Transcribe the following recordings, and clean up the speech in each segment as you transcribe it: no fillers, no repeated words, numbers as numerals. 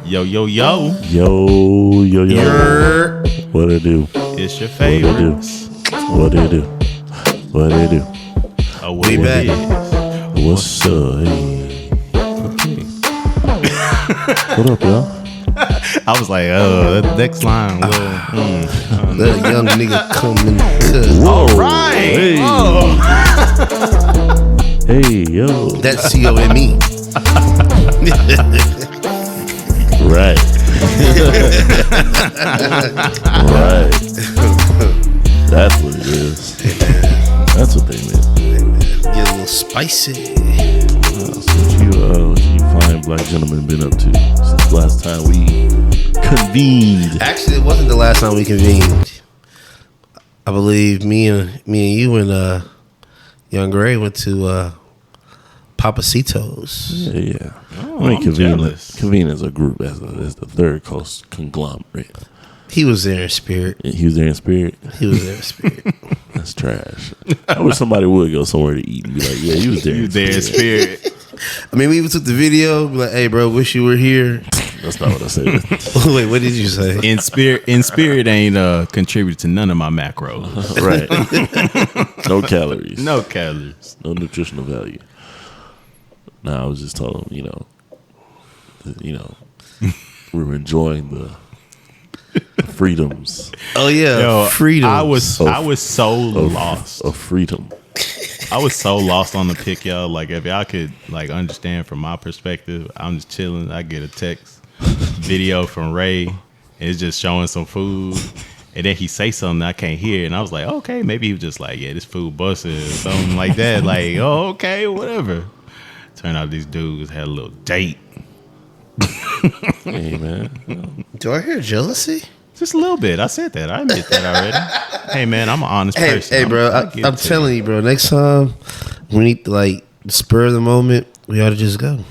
Yo, yo, yo. Yo, yo, yo. What it do? It's your favorite. What it do? What it do? Oh, we back. What's up? Hey. Okay. What up, y'all? I was like, that next line. That young nigga coming to. All right. Hey. Oh. Hey, yo. That's COME. Right. Right. That's what it is. That's what they meant. Get a little spicy. So what you fine black gentlemen been up to since last time we convened? Actually, it wasn't the last time we convened. I believe me and you and Young Gray went to Pappasitos. Yeah. Oh, I mean, I'm jealous. convene as a group, as the third coast conglomerate. He was there in spirit. He was there in spirit. He was there in spirit. That's trash. I wish somebody would go somewhere to eat and be like, yeah, he was there. You there in spirit. I mean, we even took the video. Be like, hey, bro, wish you were here. That's not what I said. Wait, what did you say? In spirit ain't contributed to none of my macros. Right. No calories. No calories. No nutritional value. Nah, I was just telling him, we were enjoying the freedoms Oh yeah, Yo, freedom. I was so lost. of freedom. I was so lost on the pic, y'all. Like, if y'all could understand from my perspective, I'm just chilling. I get a text video from Ray, and it's just showing some food, and then he say something I can't hear, and I was like, okay, maybe he was just like, yeah, this food busted or something like that. Like, oh, okay, whatever. Turned out these dudes had a little date. Hey, man. Do I hear jealousy? Just a little bit. I said that. I admit that already. Hey, man, I'm an honest person. Hey, bro, I'm telling you, bro. Next time we need to spur of the moment, we ought to just go.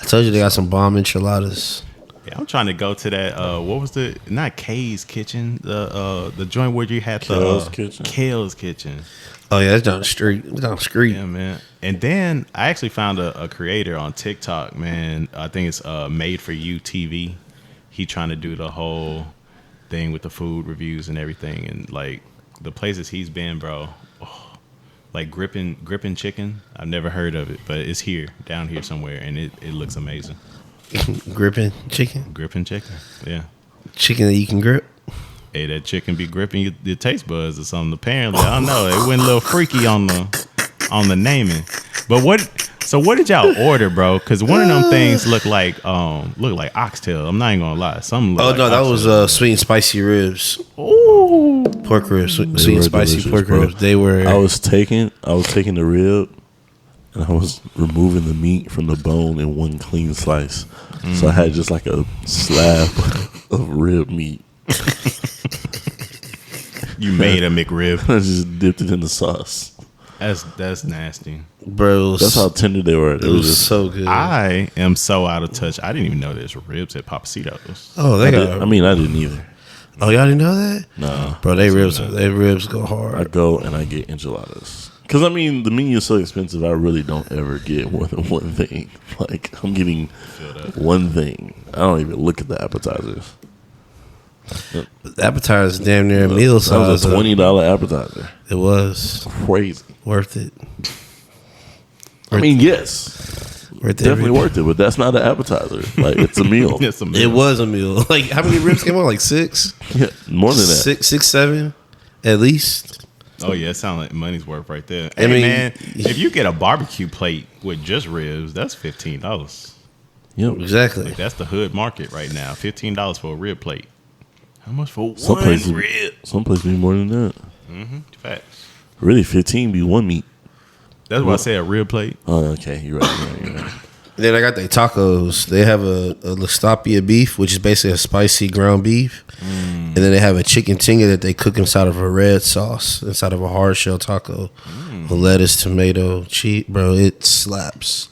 I told you they got some bomb enchiladas. Yeah, I'm trying to go to that. What was not Kay's Kitchen? The joint where you had Kale's Kitchen. Kale's Kitchen. Oh yeah, that's down the street. It's down the street. Yeah, man. And then I actually found a creator on TikTok, man. I think it's Made for You TV. He trying to do the whole thing with the food reviews and everything, and the places he's been, bro. Oh, like gripping chicken. I've never heard of it, but it's down here somewhere, and it looks amazing. Gripping chicken. Gripping chicken, yeah. Chicken that you can grip. Hey, that chicken be gripping your taste buds or something. Apparently, I don't know. It went a little freaky on the naming. But what did y'all order, bro? Because one of them things look like oxtail. I'm not even gonna lie. Something. Oh no, that was sweet and spicy ribs. Ooh, pork ribs, sweet and spicy pork ribs. They were. I was taking the rib, and I was removing the meat from the bone in one clean slice. So I had just like a slab of rib meat. You made a McRib. I just dipped it in the sauce. That's nasty, bro. That's how tender they were. It was just so good. I am so out of touch. I didn't even know there's ribs at Pappasitos. Oh, I didn't either. Oh, y'all didn't know that? No, bro. They ribs go hard. I go and I get enchiladas. Because, the menu is so expensive, I really don't ever get more than one thing. Like, I'm getting one thing. I don't even look at the appetizers. The appetizer is damn near a meal size. That was a $20 appetizer. It was. Crazy. Worth it. Yes. Definitely worth it, but that's not an appetizer. Like, it's a meal. It's a meal. It was a meal. Like, how many ribs came on? Like 6? Yeah, more than that. 6, 7, at least. Oh yeah, it sounds like money's worth right there. I mean, man, if you get a barbecue plate with just ribs, that's $15. Yep. Exactly. Like, that's the hood market right now. $15 for a rib plate. How much for Some one places, rib? Some places be more than that. Mm-hmm. Facts. Really, 15 be one meat. That's why I say a rib plate. Oh, okay. You're right. Then I got their tacos. They have a listapia beef, which is basically a spicy ground beef. And then they have a chicken tinga that they cook inside of a red sauce, inside of a hard shell taco. With lettuce, tomato, cheese. Bro, it slaps.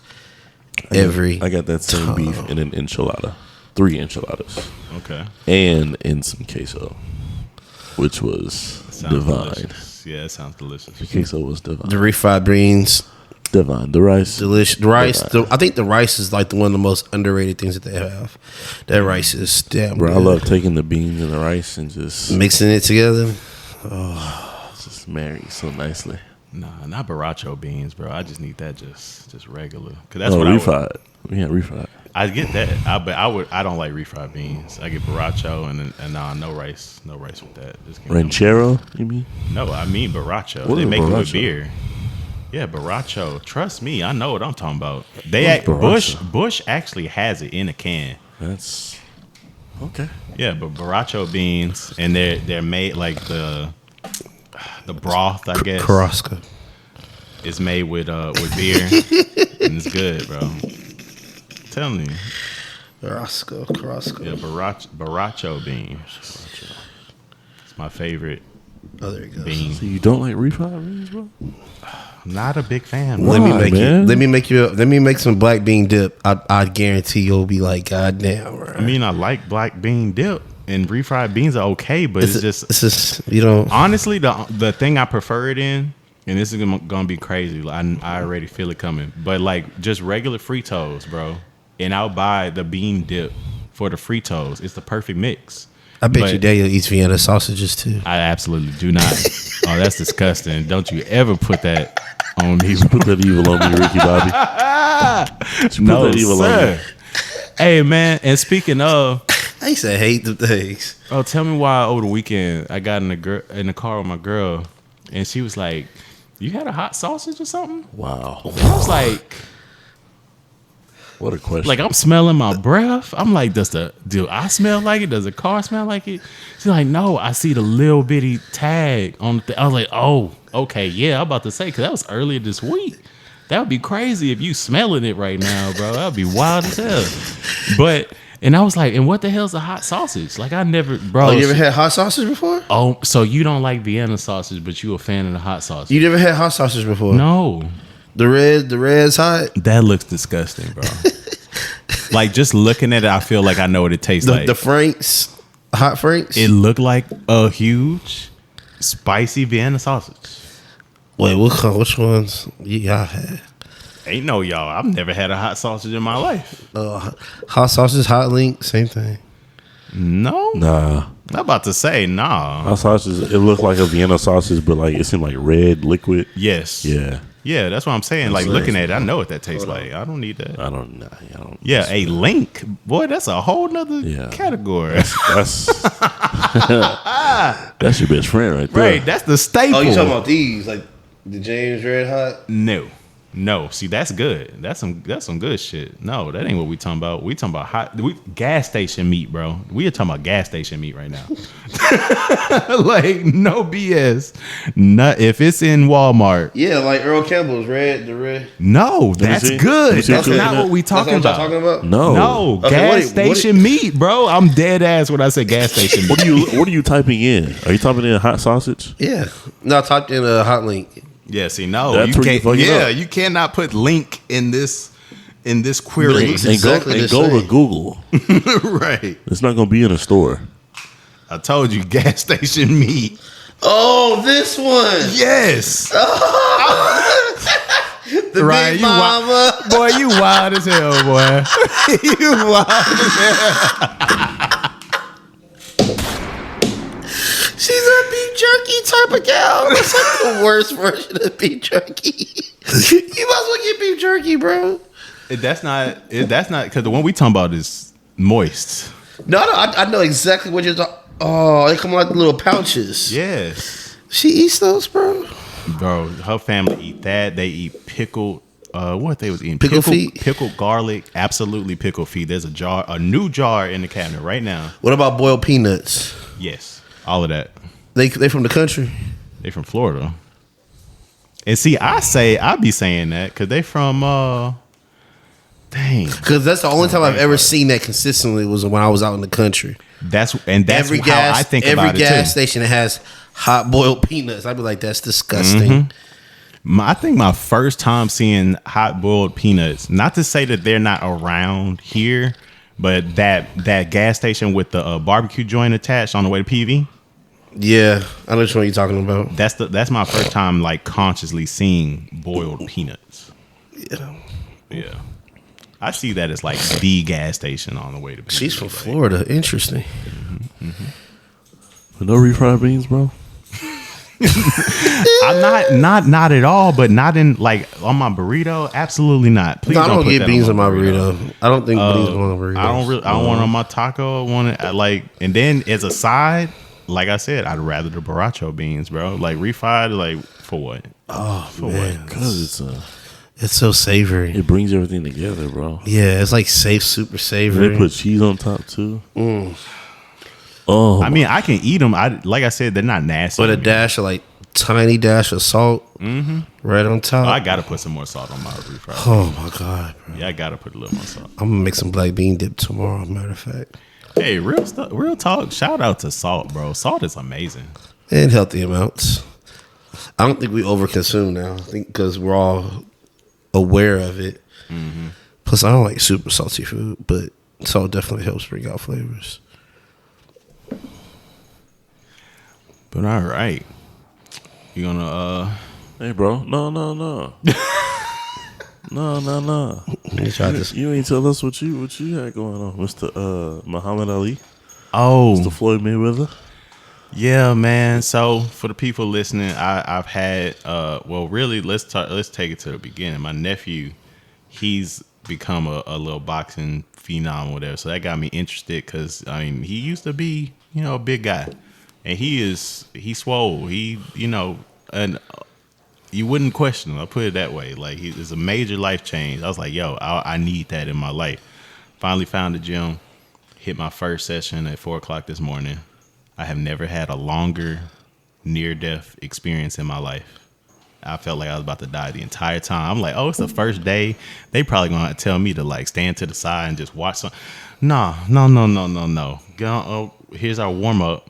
I got that same beef in an enchilada. 3 enchiladas. Okay. And in some queso, which was divine. Delicious. Yeah, it sounds delicious. The queso was divine. The refried beans. Devon, the rice. Delicious. The rice. I think the rice is like one of the most underrated things that they have. That rice is damn Bro, good. I love taking the beans and the rice and just mixing it together. just marry so nicely. Nah, not Baracho beans, bro. I just need that just regular. Cause that's Oh, what refried. Yeah, refried. I get that. But I don't like refried beans. I get Baracho and no rice with that. Just give me Ranchero, you mean? no, I mean Baracho. What They is make it with Baracho? beer. Yeah, Baracho. Trust me, I know what I'm talking about. What's Baracho? Bush actually has it in a can. That's okay. Yeah, but Baracho beans, and they're made like the broth, I guess. Carrasco. Is made with beer, and it's good, bro. I'm telling you. Carrasco. Yeah, Baracho beans. It's my favorite Oh, there you go. bean. So you don't like refried beans, bro? Not a big fan. Let me Why, make man? Let me make some black bean dip. I guarantee you'll be like, God damn, bro. I mean, I like black bean dip, and refried beans are okay, but it's just you know. honestly the thing I prefer it in, and this is gonna be crazy. I already feel it coming, but like just regular Fritos, bro. And I'll buy the bean dip for the Fritos. It's the perfect mix. I bet But you Daniel eats Vienna sausages too. I absolutely do not. Oh, that's disgusting. Don't you ever put that on me. Put that evil on me, Ricky Bobby. Put No, that evil on sir. me. Hey, man, and speaking of, I used to hate the things. oh, tell me why over the weekend I got in the car with my girl, and she was like, "You had a hot sausage or something?" Wow. I was like, What a question. like I'm smelling my breath. I'm like, do I smell like it? Does the car smell like it? She's like, no, I see the little bitty tag on the I was like, oh, okay, yeah, I'm about to say, because that was earlier this week. That would be crazy if you smelling it right now, bro. That would be wild as hell. But, and I was like, and what the hell's a hot sausage? Like, I never, bro. Oh, you ever had hot sausage before? Oh, so you don't like Vienna sausage, but you a fan of the hot sausage? You never had hot sausage before? No. The red's hot. That looks disgusting, bro. Like, just looking at it, I feel like I know what it tastes like. The Franks, hot Franks. It looked like a huge, spicy Vienna sausage. Wait, which ones y'all had? Ain't no y'all. I've never had a hot sausage in my life. Hot sausage, hot link, same thing. No. nah. I'm about to say, nah. Our sausage, it looked like a Vienna sausage, but like it seemed like red liquid. Yes. Yeah. Yeah, that's what I'm saying. Like, That's looking nice. at it, I know what that tastes like. I don't need that. I don't know. Yeah, a link. Boy, that's a whole nother Yeah. category. That's that's your best friend right there. Right, that's the staple. Oh, you talking about these? Like the James Red Hot? No. See, that's good. That's some good shit. No, that ain't what we talking about. We talking about gas station meat, bro. We are talking about gas station meat right now. Like, no BS. Not if it's in Walmart. Yeah, like Earl Campbell's the red. No, that's see. Let good. me see That's what you're not looking what we That's talking what y'all about. talking about? No. No, Okay, gas what station meat, bro. I'm dead ass when I say gas station meat. What are you typing in? Are you typing in hot sausage? Yeah. No, I typed in a hot link. Yeah, see, no, That's you where you can't. fuck it Yeah, up. you cannot put link in this query. It's And exactly the go same. to Google. Right. It's not gonna be in a store. I told you, gas station meat. Oh, this one. Yes. The Right, Big you Mama. Boy, you wild as hell, boy. You wild as hell. She's a beef jerky type of gal. That's like the worst version of beef jerky. You might as well get beef jerky, bro. That's not because the one we talking about is moist. No, I know exactly what you're talking. Oh, they come like little pouches. Yes. She eats those, bro. Bro, her family eat that. They eat pickled. What they was eating? Pickle feet? Pickled garlic. Absolutely pickled feet. There's a new jar in the cabinet right now. What about boiled peanuts? Yes, all of that. They from the country. They from Florida. And see, I be saying that because they from dang. Because that's the only time I've ever seen that consistently was when I was out in the country. That's how I think every about it gas too. station that has hot boiled peanuts, I'd be like, that's disgusting. I think my first time seeing hot boiled peanuts, not to say that they're not around here, but that gas station with the barbecue joint attached on the way to PV. Yeah, I know which one you're talking about. That's my first time like consciously seeing boiled peanuts. Yeah. I see that as like the gas station on the way to. She's from Florida. Interesting. But no refried beans, bro. I'm not at all, but not in like on my burrito. Absolutely not. Please No, I don't put get that beans on in my burrito. I don't think beans go on a burrito. I don't want it on my taco. I want it like, and then as a side, like I said, I'd rather the borracho beans, bro. Like refried, like for what? Oh For man, what? Because it's so savory. it brings everything together, bro. Yeah, it's like super savory. They put cheese on top too. Mm. Oh, I mean, I can eat them. Like I said, they're not nasty. With a dash of like tiny dash of salt right on top. I gotta put some more salt on my refried. Oh my god, bro. Yeah, I gotta put a little more salt. I'm gonna make some black bean dip tomorrow. Matter of fact, Hey, real talk. Shout out to salt, bro. Salt is amazing. in healthy amounts. I don't think we overconsume now. I think because we're all aware of it. Plus, I don't like super salty food, but salt definitely helps bring out flavors. But all right, you gonna hey, bro. No. No. You ain't tell us what you had going on, Mr. Muhammad Ali, Mr. Floyd Mayweather. Yeah, man. So for the people listening, I've had well, really, let's take it to the beginning. My nephew, he's become a little boxing phenom, or whatever. So that got me interested because I mean, he used to be a big guy, and he's swole. And you wouldn't question him. I'll put it that way. Like it's a major life change. I was like, yo, I need that in my life. Finally found the gym. Hit my first session at 4:00 this morning. I have never had a longer near-death experience in my life. I felt like I was about to die the entire time. I'm like, oh, it's the first day. They probably gonna tell me to like stand to the side and just watch some. No. Here's our warm up.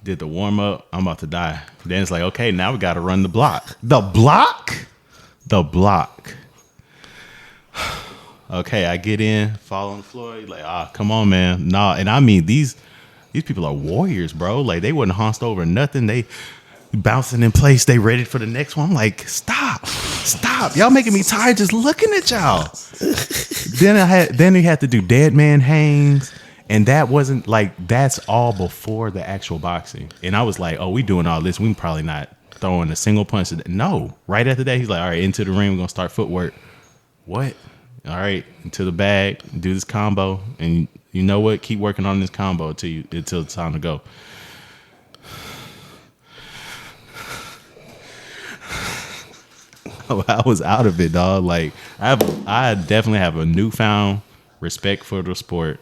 Did the warm up. I'm about to die. Then it's like, okay, now we got to run the block. The block. Okay, I get in, fall on the floor. Like, come on, man. Nah, and I mean these people are warriors, bro. Like they wouldn't hunched over nothing. They bouncing in place. They ready for the next one. I'm like, stop. Y'all making me tired just looking at y'all. Then we had to do dead man hangs. And that wasn't like, that's all before the actual boxing. And I was like, oh, we doing all this. We probably not throwing a single punch. No. Right after that, he's like, all right, into the ring. We're going to start footwork. What? All right, into the bag, do this combo. And you know what? Keep working on this combo until it's time to go. I was out of it, dog. Like, I definitely have a newfound respect for the sport.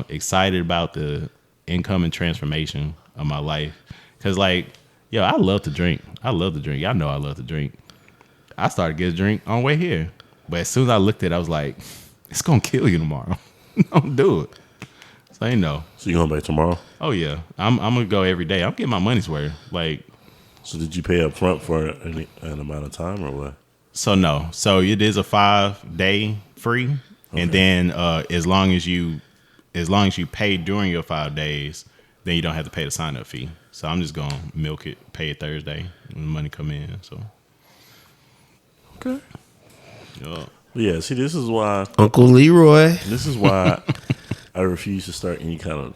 Excited about the incoming transformation of my life. Cause like, yo, I love to drink. Y'all know I love to drink. I started getting a drink on the way here. But as soon as I looked at it, I was like, it's gonna kill you tomorrow. Don't do it. So you know. So you going back tomorrow? Oh yeah. I'm gonna go every day. I'm getting my money's worth. Like, so did you pay up front for an amount of time or what? So no. So it is a 5-day free. Okay. And then as long as you pay during your 5 days, then you don't have to pay the sign-up fee. So I'm just gonna milk it, pay it Thursday when the money come in. So okay. Yeah. See, this is why Uncle Leroy. This is why I refuse to start any kind of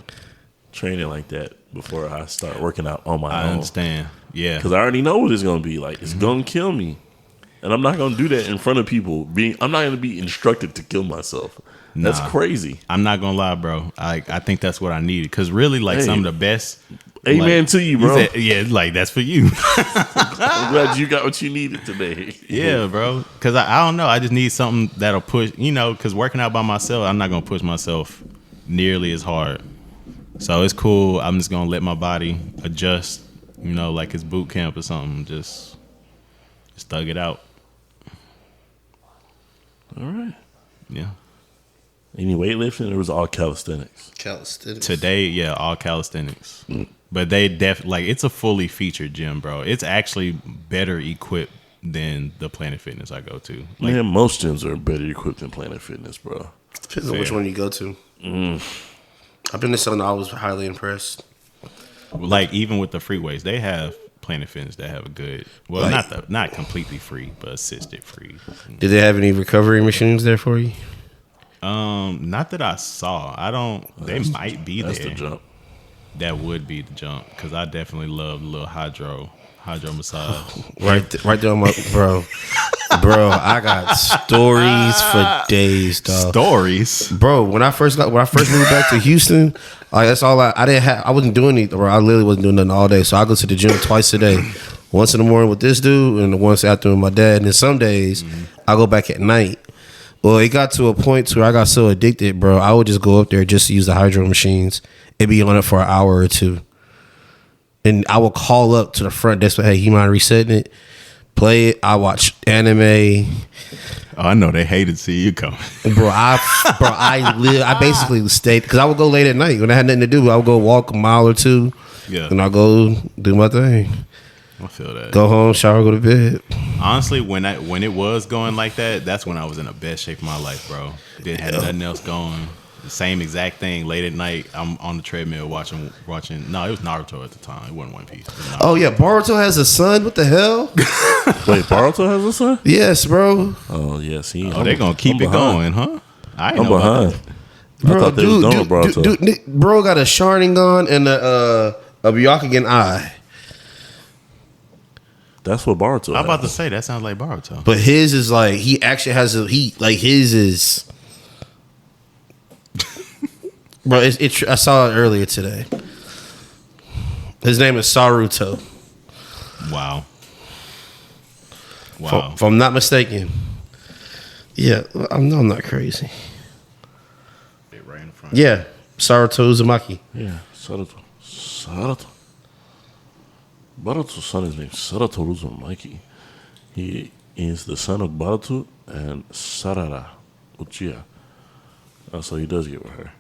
training like that before I start working out on my own. I understand. Yeah. Because I already know what it's gonna be like. It's gonna kill me, and I'm not gonna do that in front of people. I'm not gonna be instructed to kill myself. That's crazy. I'm not gonna lie, bro. I think that's what I needed. Cause really, like some of the best. Amen like, to you, bro. Yeah, like that's for you. I'm glad you got what you needed today. Yeah, bro. Cause I don't know. I just need something that'll push. Cause working out by myself, I'm not gonna push myself nearly as hard. So it's cool. I'm just gonna let my body adjust. Like it's boot camp or something. Just thug it out. All right. Yeah. Any weightlifting, or was it all calisthenics? Calisthenics. Today, yeah, all calisthenics. But they it's a fully featured gym, bro. It's actually better equipped than the Planet Fitness I go to. Like, man, most gyms are better equipped than Planet Fitness, bro. Depends on which one you go to. I've been to some I was highly impressed. like even with the free weights, they have Planet Fitness that have a good, well, Like- not completely free, but assisted free. Did they have any recovery machines there for you? Not that I saw. I don't. They might be That's there. the jump. That would be the jump because I definitely love a little hydro massage. Right there on my bro. I got stories for days, dog. Stories. Bro, when I first moved back to Houston, like that's all I didn't have. I wasn't doing anything, bro. I literally wasn't doing nothing all day. So I go to the gym twice a day, once in the morning with this dude, and once after with my dad. And then some days I go back at night. Well, it got to a point to where I got so addicted, bro. I would just go up there just to use the hydro machines and be on it for an hour or two. And I would call up to the front desk, hey, you mind resetting it? Play it. I watch anime. Oh, I know they hated to see you come. Bro, I basically stayed because I would go late at night when I had nothing to do. I would go walk a mile or two, and I go do my thing. I feel that. Go home, shower, go to bed. Honestly, when it was going like that, that's when I was in the best shape of my life, bro. Didn't have nothing else going. The same exact thing. Late at night, I'm on the treadmill watching. No, it was Naruto at the time. It wasn't One Piece. Oh yeah, Boruto has a son. What the hell? Wait, Boruto has a son? Yes, bro. Oh yes, They're gonna keep it going, huh? I ain't I'm know about behind. that. I thought they was done with Boruto. Bro got a Sharingan and a Byakugan eye. That's what Boruto. I'm about to say that sounds like Boruto. But his is like he actually has his is. Bro, I saw it earlier today. His name is Saruto. Wow. If I'm not mistaken. Yeah, I'm not crazy. Right in front. Yeah, Saruto Uzumaki. Yeah, Saruto. Boruto's son is named Saruto Uzumaki. He is the son of Boruto and Sarada Uchiha. So he does get with her.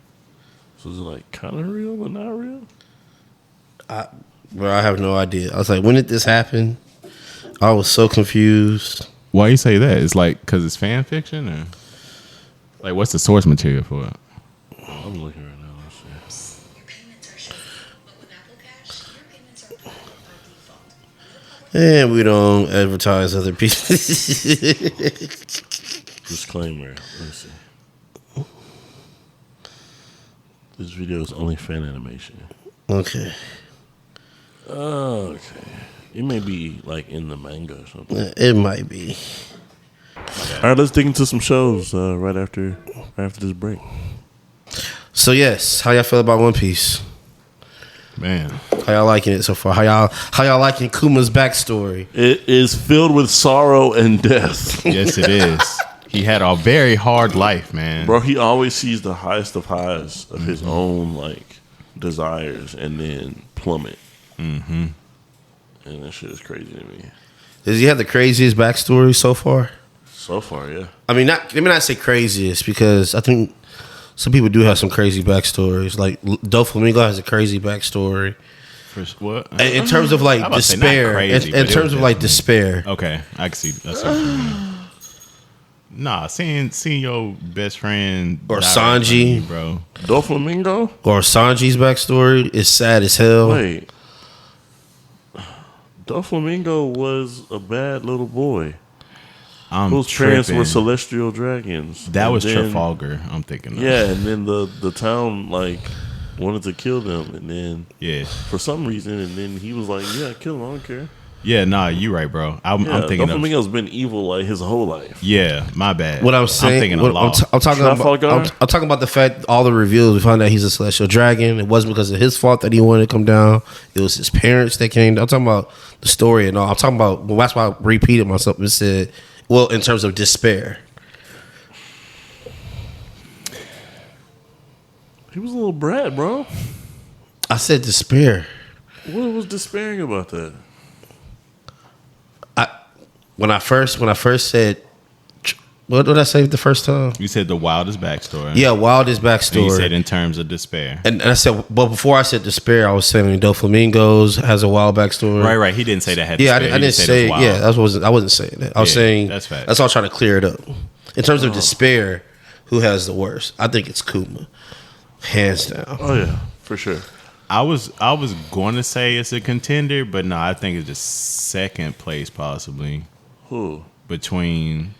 So is it like kind of real but not real? Bro, I have no idea. I was like, when did this happen? I was so confused. Why you say that? It's like because it's fan fiction, or like what's the source material for it? I'm looking right now. Let's see. Your payments are showing, but with Apple Cash, your payments are paid by default. And we don't advertise other people. Disclaimer. Let's see. This video is only fan animation. Okay. Okay. It may be like in the manga or something. It might be. All right, let's dig into some shows right after this break. So yes, how y'all feel about One Piece? Man, How y'all liking it so far? How y'all liking Kuma's backstory? It is filled with sorrow and death. yes, it is. He had a very hard life, man. Bro, he always sees the highest of highs of his own like desires and then plummet. Mm-hmm. And that shit is crazy to me. Does he have the craziest backstory so far? So far, yeah. I mean, let me not say craziest because I think some people do have some crazy backstories. Like Doflamingo has a crazy backstory. What? In terms of like I was about to say not despair. crazy, In but it terms was of like definitely- despair. Okay, I can see. That's what you mean. Nah, seeing your best friend Or die right in front of Sanji. you, bro. Doflamingo? Or Sanji's backstory is sad as hell. Wait. Doflamingo was a bad little boy I'm whose parents tripping. were celestial dragons. That And was then- Trafalgar. I'm thinking. Of. Yeah, and then the town like wanted to kill them, and then yeah, for some reason, and then he was like, "Yeah, kill him. I don't care." yeah. Nah, you right, bro. I'm thinking of. Doflamingo's been evil like his whole life. Yeah, my bad. What I'm saying, thinking what of Law. I'm talking Trafalgar? about, I'm talking about the fact all the reveals we found out he's a celestial dragon. It wasn't because of his fault that he wanted to come down. It was his parents that came. I'm talking about the story and all. I'm talking about. Well, that's why I repeated myself and said, well, in terms of despair. He was a little brat, bro. I said despair. What was despairing about that? When I first said, what did I say the first time? You said the wildest backstory. Yeah, wildest And you backstory. said in terms of despair. And I said, but before I said despair, I was saying Doflamingos has a wild backstory. Right. He didn't say that had. Yeah, despair. I He didn't just said say. it was Yeah, wild. I wasn't saying that. I was Yeah, saying that's fact. That's all trying to clear it up. In terms of despair, who has the worst? I think it's Kuma, hands down. Oh yeah, for sure. I was going to say it's a contender, but no, I think it's just second place possibly. Who? Between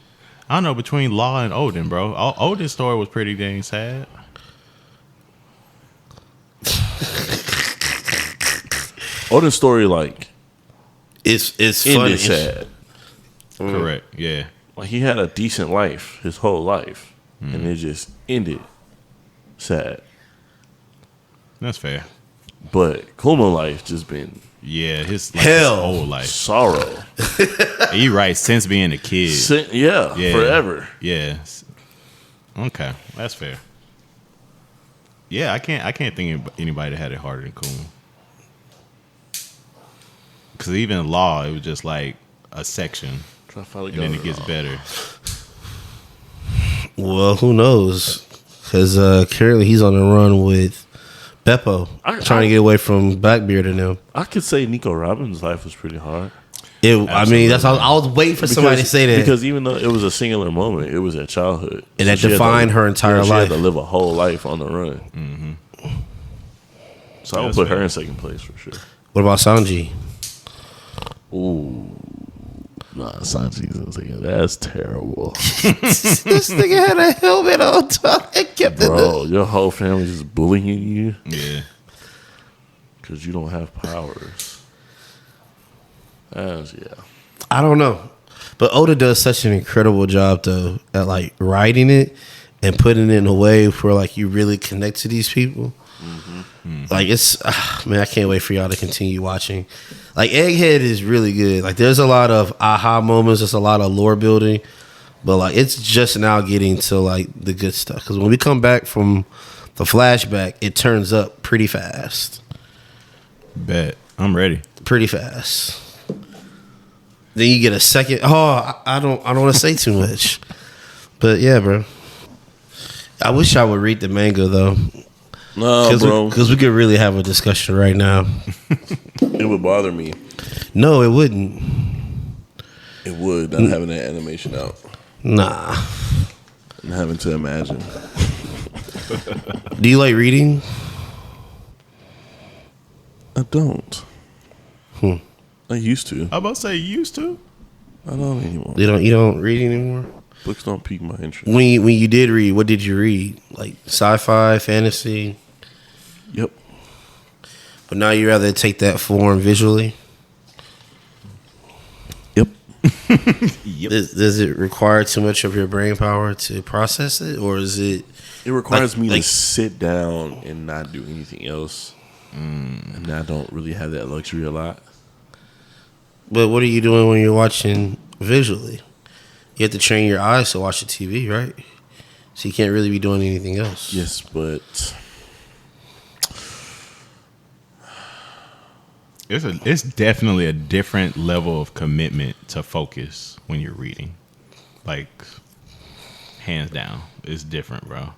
Law and Odin, bro. Odin's story was pretty dang sad. Odin's story, like, It's funny. ended sad. Correct. Yeah. Like, he had a decent life his whole life, and it just ended sad. That's fair. But Kuma life just been Yeah, his Hell. whole life. sorrow. He right since being a kid. Yeah, Yeah. forever. Yeah. Okay, that's fair. Yeah, I can't think of anybody that had it harder than Kuma. Because even Law, it was just like a section, Try to finally and then it gets better. Well, who knows? Because currently he's on the run with Beppo, trying to get away from Blackbeard and them. I could say Nico Robbins' life was pretty hard. I mean, that's all, I was waiting for somebody to say that. Because even though it was a singular moment, it was her childhood. And that she had defined her entire She life. had to live a whole life on the run. Mm-hmm. So I would That's put fair. her in second place for sure. What about Sanji? Ooh. Nah, Sanji's in second. That's terrible. This nigga had a helmet on top and kept it up. Bro, your whole family's just bullying you Yeah. because you don't have powers. Yeah. I don't know. But Oda does such an incredible job, though, at, like, writing it and putting it in a way where, like, you really connect to these people. Like, it's, man, I can't wait for y'all to continue watching. Like, Egghead is really good. Like, there's a lot of aha moments. There's a lot of lore building. But, like, it's just now getting to, like, the good stuff. Because when we come back from the flashback, it turns up pretty fast. Bet. I'm ready. Pretty fast. Then you get a second. Oh, I don't want to say too much. But, yeah, bro. I wish I would read the manga, though. No, bro. Because we could really have a discussion right now. It would bother me. No, it wouldn't. It would, not having that animation out. Nah. And having to imagine. Do you like reading? I don't. I used to. I about to say you used to. I don't anymore. You don't read anymore? Books don't pique my interest. When you did read, what did you read? Like sci-fi, fantasy? Yep. But now you rather take that form visually? Yep. Yep. Does it require too much of your brain power to process it? Or is it... It requires me to like- sit down and not do anything else. And I don't really have that luxury a lot. But what are you doing when you're watching visually? You have to train your eyes to watch the TV, right? So you can't really be doing anything else. Yes, but It's definitely a different level of commitment to focus when you're reading. Like, hands down, it's different, bro.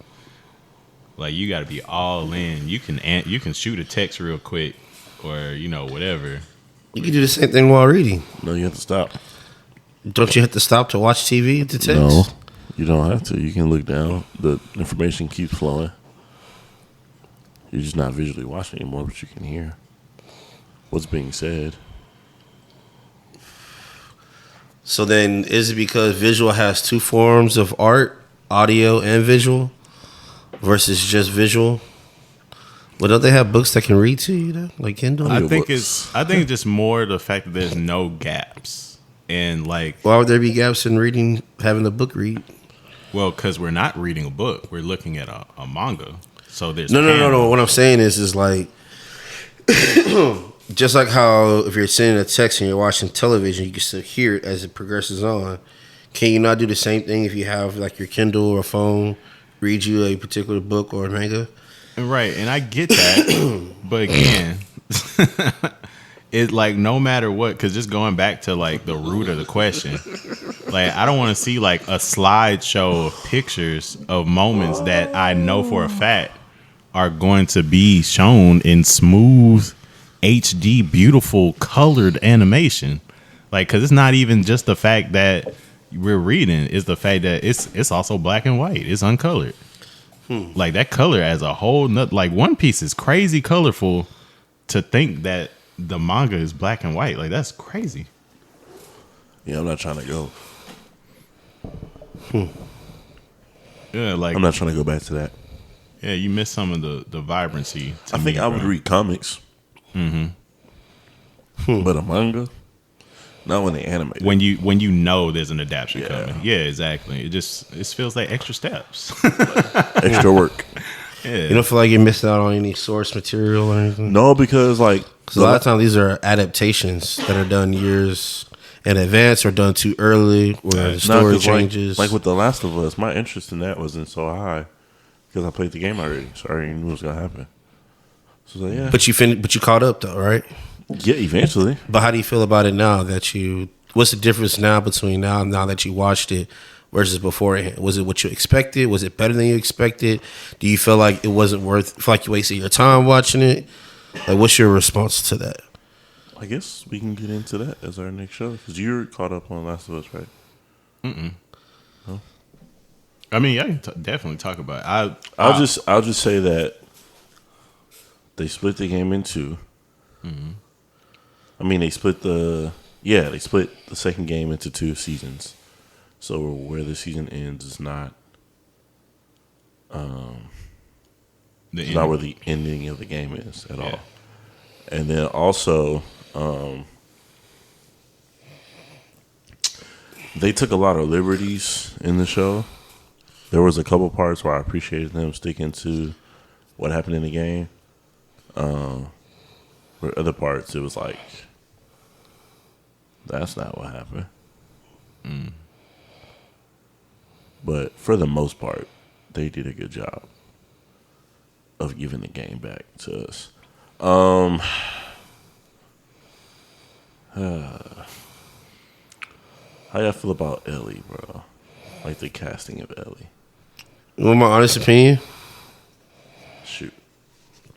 Like, you got to be all in. You can shoot a text real quick, or whatever. You can do the same thing while reading. no, you have to stop. Don't you have to stop to watch TV to text? No, you don't have to. You can look down. The information keeps flowing. You're just not visually watching anymore, but you can hear what's being said. So then, is it because visual has two forms of art, audio and visual, versus just visual? Well, don't they have books that can read to you, though? Like Kindle? I think books. it's just more the fact that there's no gaps, and like, Why would there be gaps in reading, having a book read? well, because we're not reading a book, we're looking at a manga. So there's No. panels. What I'm saying is like, just like how if you're sending a text and you're watching television, you can still hear it as it progresses on. Can you not do the same thing if you have like your Kindle or phone read you a particular book or manga? Right, and I get that, but again, it's like no matter what, because just going back to like the root of the question, like I don't want to see like a slideshow of pictures of moments that I know for a fact are going to be shown in smooth, HD, beautiful, colored animation. Like, because it's not even just the fact that we're reading; it's the fact that it's also black and white. It's uncolored. Like that color as a whole, like One Piece is crazy colorful to think that the manga is black and white, like that's crazy. Yeah, I'm not trying to go. Yeah, like I'm not trying to go back to that. yeah, you miss some of the vibrancy. I think I would read comics. But a manga, not when they animate. when you know there's an adaptation Yeah. coming. Yeah, exactly. It feels like extra steps. Extra work. You don't feel like you're missing out on any source material or anything? No, because like Because a lot of times these are adaptations that are done years in advance or done too early where the story 'cause changes. Like with The Last of Us, my interest in that wasn't so high because I played the game already, so I already knew what was gonna happen. So like, yeah, But you caught up though, right? yeah, eventually. But how do you feel about it now that what's the difference now between now that you watched it versus beforehand? Was it what you expected? Was it better than you expected? Do you feel like it wasn't feel like you wasted your time watching it? Like, what's your response to that? I guess we can get into that as our next show because you're caught up on Last of Us, right? I mean, I can definitely talk about it. I'll just say that they split the game in two. I mean, they split the second game into 2 seasons. So where the season ends is not not where the ending of the game is at all. And then also, they took a lot of liberties in the show. There was a couple parts where I appreciated them sticking to what happened in the game. For other parts, it was like, that's not what happened. But for the most part, they did a good job of giving the game back to us. How y'all feel about Ellie, bro? Like the casting of Ellie. You want my honest opinion? Shoot.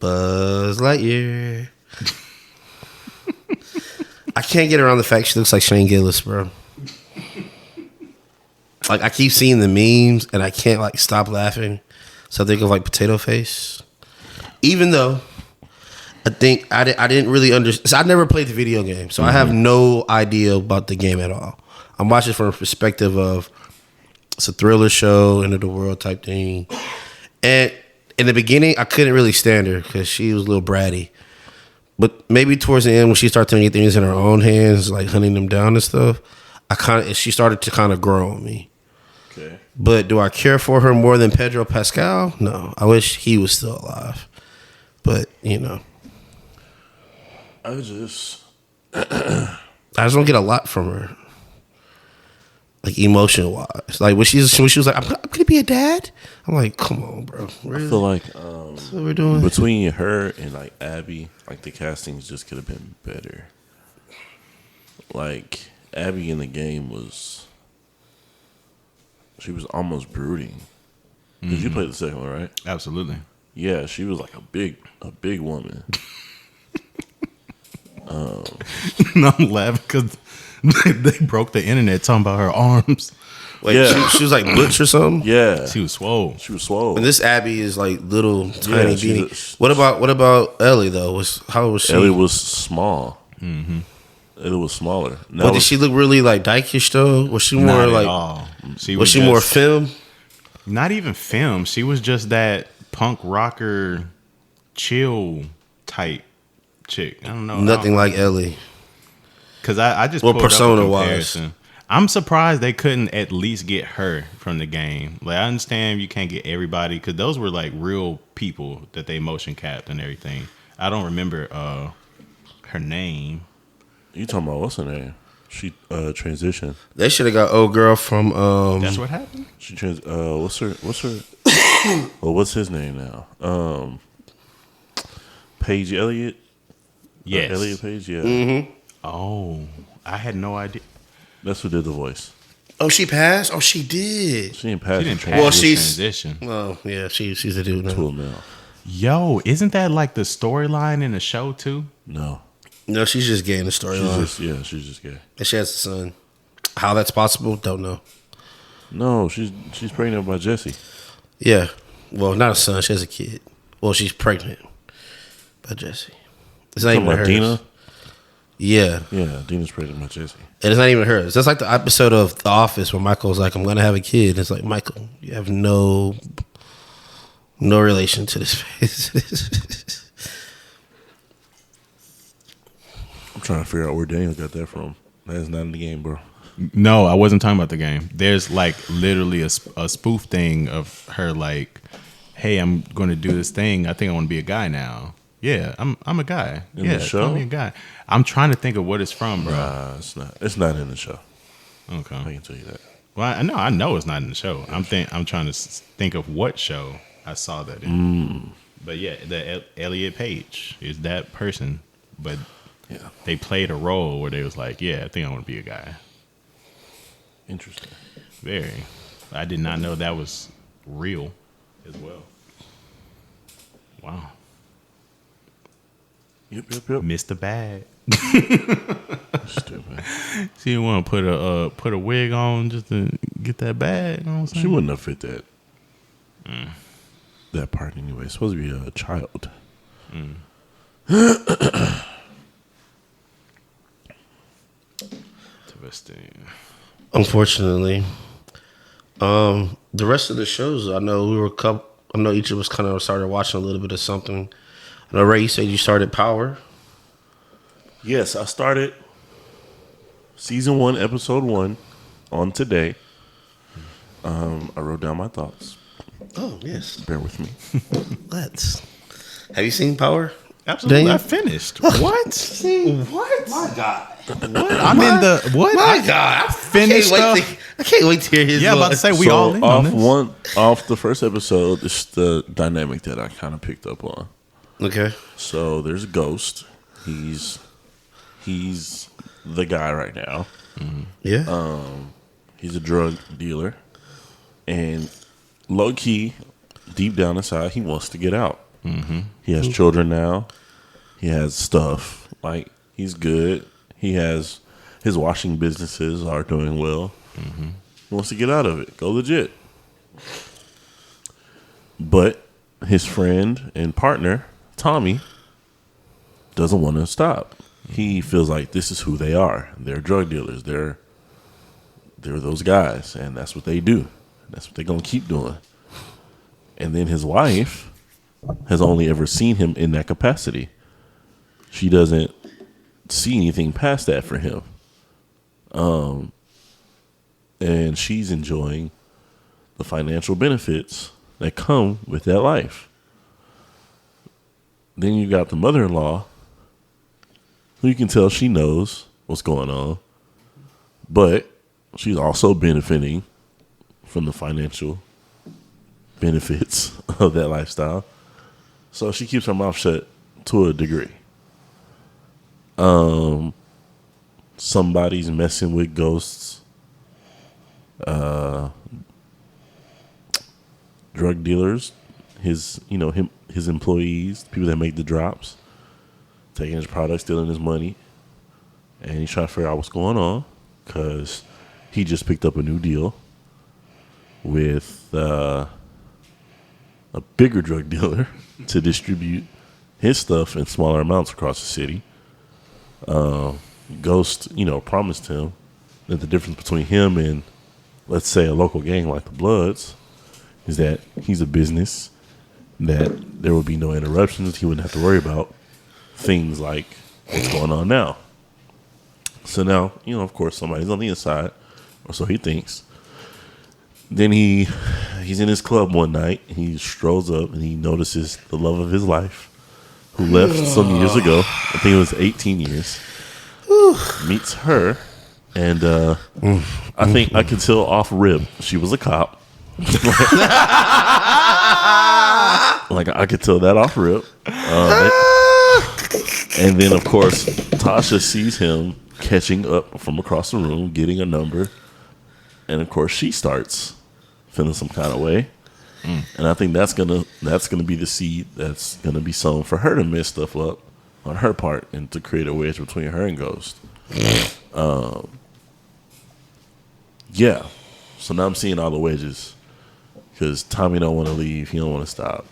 Buzz Lightyear. I can't get around the fact she looks like Shane Gillis, bro. Like, I keep seeing the memes and I can't like stop laughing. So I think of like Potato Face. Even though I think I didn't really understand. So I never played the video game, so I have no idea about the game at all. I'm watching from a perspective of it's a thriller show, end of the world type thing. And in the beginning, I couldn't really stand her because she was a little bratty. But maybe towards the end, when she started taking things in her own hands, like hunting them down and stuff, she started to kind of grow on me. Okay. But do I care for her more than Pedro Pascal? No. I wish he was still alive. But, you know. I just don't get a lot from her. Like, emotion wise. Like, when she was like, I'm gonna be a dad? I'm like, come on, bro. Really? I feel like That's what we're doing. between her and like Abby, like the castings just could have been better. Like Abby in the game she was almost brooding. Did you play the second one, right? Absolutely. Yeah, she was like a big woman. No, I'm laughing because they broke the internet talking about her arms. Wait, Yeah. she was like Butch or something? Yeah, She was swole. she was swole. And this Abby is like little, tiny, she's beanie. What about Ellie though? How old was she? Ellie was small. Ellie was smaller. Now But did she look really like dykish though? Was she more Not at like? all. Was she more film? Not even film. She was just that punk rocker, chill type chick. I don't know. Nothing like Ellie. Because I just Well, pulled up a persona-wise. comparison. I'm surprised they couldn't at least get her from the game. Like, I understand you can't get everybody because those were like real people that they motion capped and everything. I don't remember her name. You talking about what's her name? She transitioned. They should have got old girl from. That's what happened. She what's her well, what's his name now? Paige Elliott. Yes. Elliott Page. Yeah, Oh, I had no idea. that's who did the voice. Oh, she passed. Oh, she did. She didn't pass. She didn't the pass Well, the she's- transition. Oh, yeah. She's a dude now. tool now. Yo, isn't that like the storyline in the show too? No, No, she's just gay in the storyline. she's just gay. And she has a son. How that's possible? Don't know. No, she's pregnant by Jesse. Yeah. Well, not a son. She has a kid. Well, she's pregnant by Jesse. It's not Talking even about hers. Dina? Yeah. Yeah, Dina's pretty much Jesse. And it's not even hers. That's like the episode of The Office where Michael's like, I'm going to have a kid. It's like, Michael, you have no relation to this face. I'm trying to figure out where Daniel got that from. That is not in the game, bro. No, I wasn't talking about the game. There's like literally a spoof thing of her like, hey, I'm going to do this thing. I think I want to be a guy now. Yeah, I'm a guy. In yeah, the show? call me a guy. I'm trying to think of what it's from, bro. Nah, it's not. It's not in the show. I Okay. can tell you that. Well, I know it's not in the show. I'm trying to think of what show I saw that in. But yeah, the Elliot Page is that person. But Yeah. they played a role where they was like, yeah, I think I want to be a guy. Interesting. Very. I did not know that was real as well. Wow. Yep. Missed the bag. Stupid. She didn't want to put a wig on just to get that bag. You know what I'm saying? She wouldn't have fit that. That part anyway. It's supposed to be a child. Interesting. Unfortunately. The rest of the shows, I know each of us kind of started watching a little bit of something. I know, Ray, you said you started Power. Yes, I started season 1, episode 1 on today. I wrote down my thoughts. Oh, yes. Bear with me. Let's. Have you seen Power? Absolutely. Daniel? I finished. What? What? My God. I'm in the what? My God. I Finished can't wait up? I can't wait to hear his Yeah, I'm about to say we So all in on this. off the first episode, it's the dynamic that I kind of picked up on. Okay. So there's Ghost. He's the guy right now. Yeah. He's a drug dealer, and low key, deep down inside, he wants to get out. He has children now. He has stuff. Like, he's good. He has his washing businesses are doing well. He wants to get out of it. Go legit. But his friend and partner, Tommy, doesn't want to stop. He feels like this is who they are. They're drug dealers. They're those guys, and that's what they do. That's what they're gonna keep doing. And then his wife has only ever seen him in that capacity. She doesn't see anything past that for him. And she's enjoying the financial benefits that come with that life. Then you got the mother-in-law, who you can tell she knows what's going on, but she's also benefiting from the financial benefits of that lifestyle. So she keeps her mouth shut to a degree. Somebody's messing with Ghost's drug dealers, his employees, people that make the drops, taking his product, stealing his money, and he's trying to figure out what's going on because he just picked up a new deal with a bigger drug dealer to distribute his stuff in smaller amounts across the city. Ghost, promised him that the difference between him and, let's say, a local gang like the Bloods is that he's a business, that there would be no interruptions. He wouldn't have to worry about things like what's going on now. So now, of course, somebody's on the inside, or so he thinks. Then he's in his club one night. He strolls up and he notices the love of his life, who left some years ago. I think it was 18 years. Meets her, and I think I could tell off rip she was a cop. Like I could tell that off rip. And then, of course, Tasha sees him catching up from across the room, getting a number, and of course she starts feeling some kind of way. And I think that's gonna be the seed that's gonna be sown for her to mess stuff up on her part and to create a wedge between her and Ghost. Yeah. So now I'm seeing all the wedges because Tommy don't want to leave. He don't want to stop,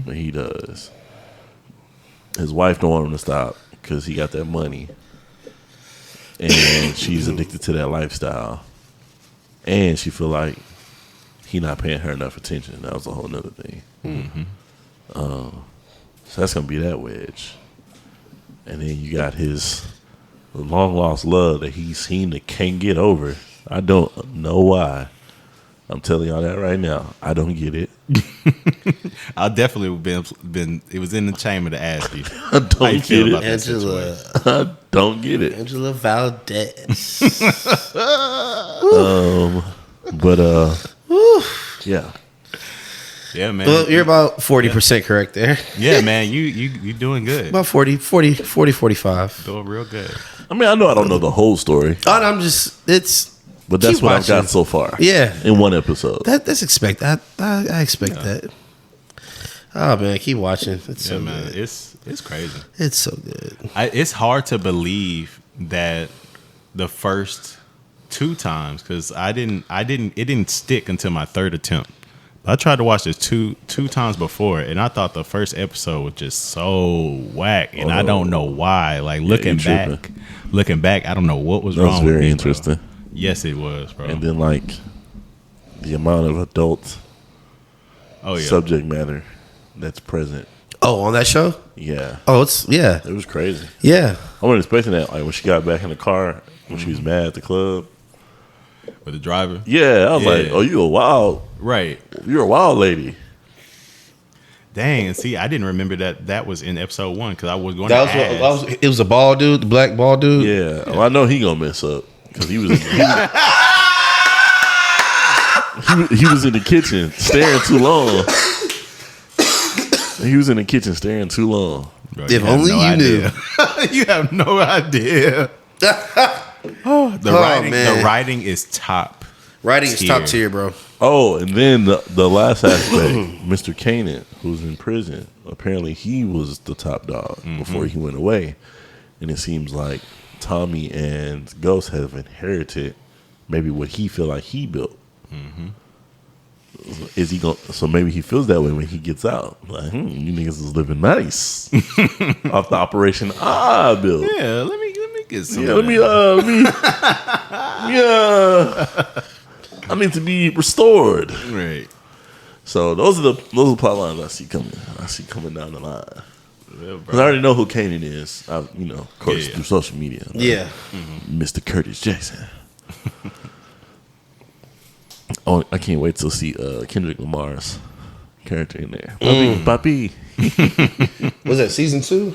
but he does. His wife don't want him to stop. because he got that money, and she's addicted to that lifestyle, and she feel like he not paying her enough attention. That was a whole nother thing. So that's gonna be that wedge, and then you got his long lost love that he seemed to can't get over. I don't know why. I'm telling y'all that right now. I don't get it. I definitely been. It was in the chamber to ask you. I don't get it. Angela. I don't get it. Angela Valdez. But yeah. Yeah, man. Well, you're about 40% correct there. Yeah, man. You doing good. About 45. Doing real good. I mean, I know I don't know the whole story, Oh, I'm just, but that's keep what I've got watching. so far. Yeah. In one episode. That's expected. I expect that. Oh, man, keep watching. It's so man. good. It's crazy. It's so good. It's hard to believe that the first 2 times, because it didn't stick until my 3rd attempt. I tried to watch this two times before, and I thought the first episode was just so whack, and I don't know why. Like looking back, I don't know what was That wrong. was very with me, interesting. bro. Yes, it was, bro. And then like the amount of adult subject matter that's present. Oh, on that show? Yeah. Oh, it It was crazy. Yeah. I wasn't expecting that. Like when she got back in the car, when she was mad at the club. With the driver, Yeah, I was like, "Oh, you're a wild lady." Dang, and see, I didn't remember that was in episode 1 because I was going That to ask. was it was a bald dude, the black bald dude. Yeah, well, I know he gonna mess up because he was he was in the kitchen staring too long. He was in the kitchen staring too long. Bro, If only you knew. You have no idea. The writing is top. Writing is top tier, bro. Oh, and then the last aspect, Mr. Kanan, who's in prison. Apparently, he was the top dog before he went away, and it seems like Tommy and Ghost have inherited maybe what he feel like he built. Is he going? So maybe he feels that way when he gets out. Like, you niggas is living nice off the operation I built. Yeah, let me get some. Yeah, of that. I need to be restored. Right. So those are the plot lines I see coming. I see coming down the line. Yeah, Because I already know who Kanan is. Of course, Yeah. through social media. Yeah. Mr. Curtis Jackson. Oh, I can't wait to see Kendrick Lamar's character in there. Papi. Was that season 2?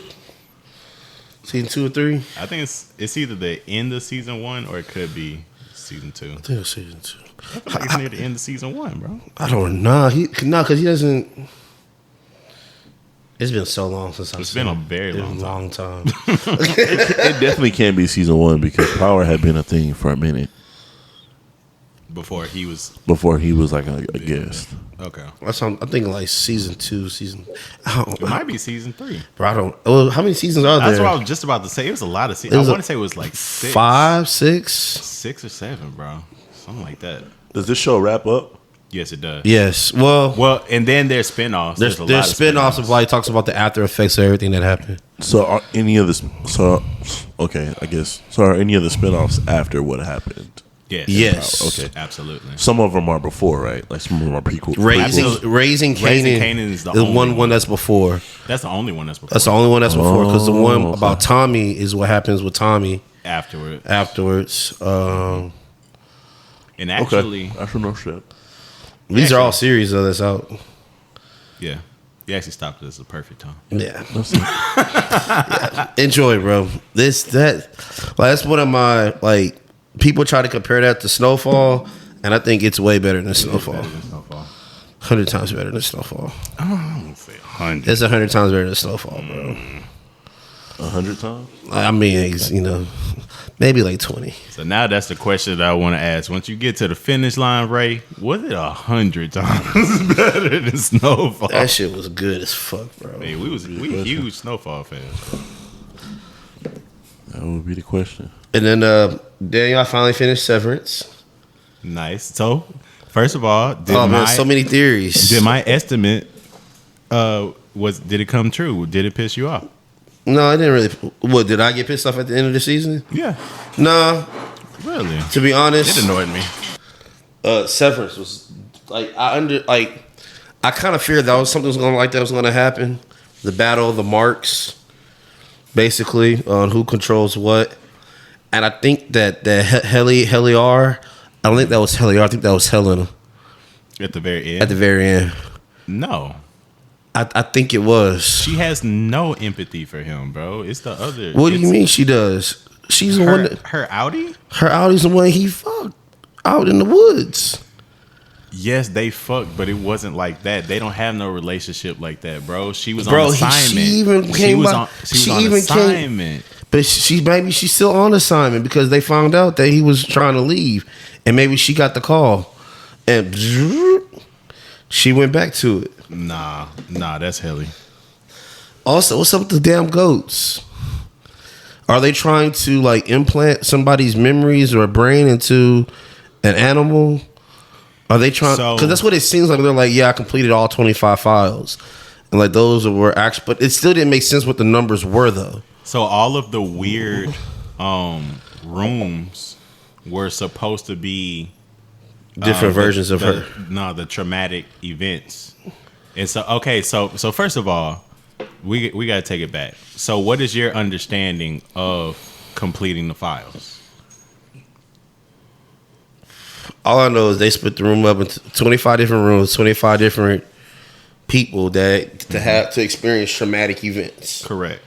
Season 2 or 3? I think it's either the end of season 1 or it could be season 2. I think it was season 2. I feel like it's near the end of season 1, bro. I don't know. Because he doesn't. It's been so long since I've It's seen been a it. very It's been long time. a long time. It definitely can't be season 1 because Power had been a thing for a minute Before he was like a guest. okay. I'm thinking like season 2, season. It might be season 3. Bro, I don't. Well, how many seasons are there? That's what I was just about to say. It was a lot of seasons. I want to say it was like 6. 5, 6. 6 or 7, bro. Something like that. Does this show wrap up? Yes, it does. Yes. Well, And then there's spinoffs. there's a lot of spin-offs of like talks about the after effects of everything that happened. So are any of this? Okay, I guess. So are any of the spinoffs after what happened? Yes. Okay. Absolutely. Some of them are before, right? Like some of them are prequel. Raising Raising Kanan Kanan is the is only one that's before. That's the only one that's before. That's the only one that's before because the one okay. about Tommy is what happens with Tommy afterward. afterwards. And actually, Okay. Entrepreneurship. These are all series though that's out. yeah. You actually stopped it at the perfect time. Yeah. Yeah. Enjoy, bro. That's one of my like. People try to compare that to Snowfall, and I think it's way better than Snowfall. 100 times better than Snowfall. I don't say 100. It's 100 times better than Snowfall, bro. 100 times. I mean, it's, maybe like 20. So now that's the question that I want to ask. Once you get to the finish line, Ray, was it 100 times better than Snowfall? That shit was good as fuck, bro. Hey, we huge Snowfall fans, bro. That would be the question. And then Daniel, I finally finished Severance. Nice. So, first of all, So many theories. did my estimate did it come true? Did it piss you off? No, I didn't really. What, did I get pissed off at the end of the season? Yeah. Nah. Really? To be honest, It annoyed me. Severance was like I kind of feared that was something was going to happen. The battle of the marks, basically, on who controls what. And I think that Heliar, I don't think that was Heliar. I think that was Helena At the very end? at the very end. No. I think it was. She has no empathy for him, bro. It's the other. What do you mean she does? She's the one that, her outie? her Audi's the one he fucked out in the woods. Yes, they fucked, but it wasn't like that. They don't have no relationship like that, bro. She was Bro, on assignment. she even came by. She was on assignment. But she's still on assignment because they found out that he was trying to leave, and maybe she got the call, and she went back to it. Nah, that's Helly. Also, what's up with the damn goats? Are they trying to like implant somebody's memories or brain into an animal? Are they trying? Because that's what it seems like. They're like, yeah, I completed all 25 files, and like those were actually, but it still didn't make sense what the numbers were though. So all of the weird rooms were supposed to be Different versions of her. No, the traumatic events. And so, okay, so first of all, we got to take it back. So what is your understanding of completing the files? All I know is they split the room up into 25 different rooms, 25 different people that to experience traumatic events. Correct.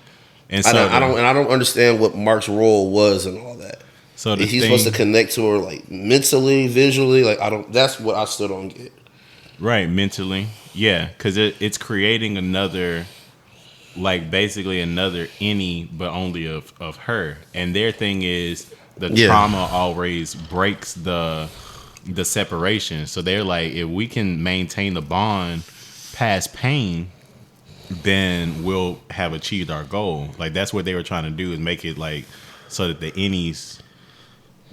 And I don't understand what Mark's role was and all that. So he's supposed to connect to her like mentally, visually. Like that's what I still don't get. Right, mentally, yeah, because it's creating another, like basically another any, but only of her. And their thing is the trauma always breaks the separation. So they're like, if we can maintain the bond past pain, then we'll have achieved our goal. Like that's what they were trying to do, is make it like so that the innies,